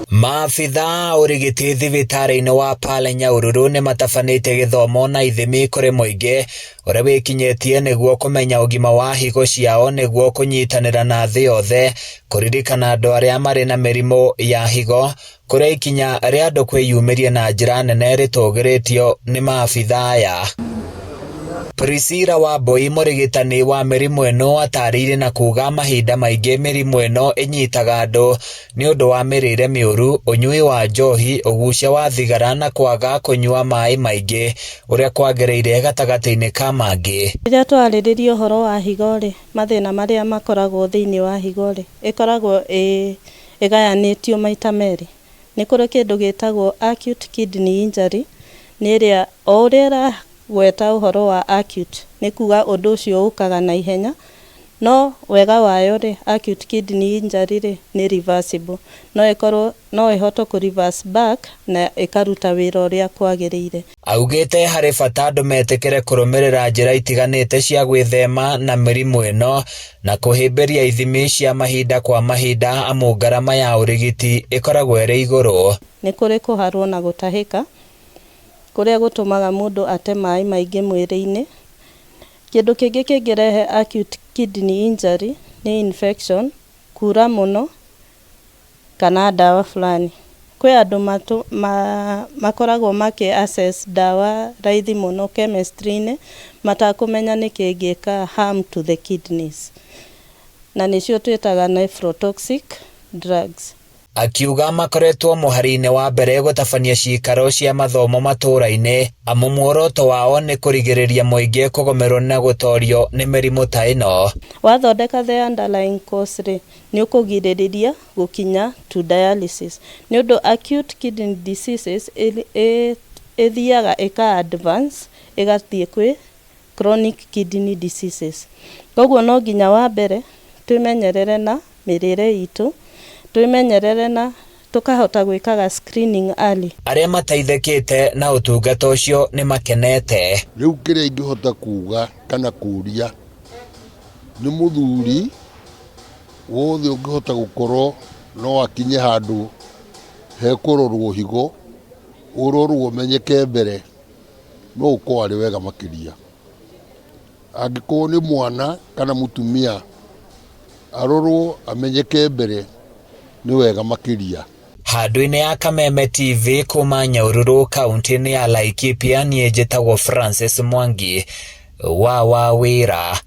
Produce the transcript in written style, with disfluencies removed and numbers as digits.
Maabitha urigiti thibitari-ini wa Pale Nyahururu ni matabanite githomo na ithimi kuri muingi uria wikinyitie niguo kumenya ugima wa higo ciao niguo kunyitanira na thi yothe kuririkana andu aria mari na mirimu ya higo kuria ikinya ria andu kwiyumiria na njira nene ritugiritio ni maabitha aya. Priscilla Wambui murigitani wa mirimu eno atarire na kuga mahinda maingi mirimu eno inyitaga andu ni undu wa mirire miuru, unyui wa njohi, ugucia wa thigara na kwaga kunyua mai maingi uria kwagereire gatagati-ini ka mangi. Rĩrĩa twarĩrĩria ũhoro wa higo rĩ, mathĩna marĩa makoragwo thĩinĩ wa higo rĩ, ĩkoragwo ĩgayanĩtio maita merĩ. Nĩ kũrĩ kĩndũ gĩtagwo acute kidney injury, nĩ ĩrĩa o ũrĩa gweta ũhoro wa acute nĩ kuga ũndũ ũcio ũkaga na ihenya, no wega wayo rĩ, acute kidney injury rĩ nĩ reversible, no ĩhote ku reverse back na ĩkaruta wĩra ũrĩa kwagĩrĩire. Augite harĩ bata andũ metĩkĩre kũrũmĩrĩra njĩra itiganĩte cia gwĩthema na mĩrimũ ĩno na kũhĩmbĩria ithimi cia mahinda kwa mahinda amu ngarama ya ũrigiti ĩkoragwo ĩrĩ igũrũ. Nĩ kũrĩ kũharwo na gũtahĩka kuria gutumaga mundu ate mai maingi mwiri-ini. Kindu kingi kingirehe acute kidney injury ni infection, kura muno kana dawa fulani. Kwi andu makoragwo maki access dawa raithi muno chemistry-ini matakumenya niki ingika harm to the kidneys, na nicio twitaga nephrotoxic drugs. Akiuga makoretwo muhari-ini wa mbere gutabania ciikaro cia mathomo matura-ini amu muoroto wao ni kurigiriria muingi kugomerwo na gutorio ni mirimu ta ino. Wathondeka the underlying cause ri ni ukugiririria gukinya to dialysis. Ni undu acute kidney diseases ithiaga ika advance igathie kwi chronic kidney diseases. Koguo no nginya wa mbere twimenyerere na mirire itu, twimenyerere na tukahota gwikaga screening early. Aria mateithĩkĩte na ũtungata ũcio ni makenete. Riu kiria ingihota kuga kana kuria ni muthuri wothe ungihota gukorwo no akinye handu he kurorwo higo, urorwo menyeke mbere, no uko ari wega makiria. Angikorwo ni mwana kana mutumia arorwo amenyeke mbere, ni wega makiria. Handũ-inĩ ya Kameme TV kuma Nyahururu kaunti-inĩ ya Laikipia, niĩ njĩtagwo Francis Mwangi wa Wawĩra.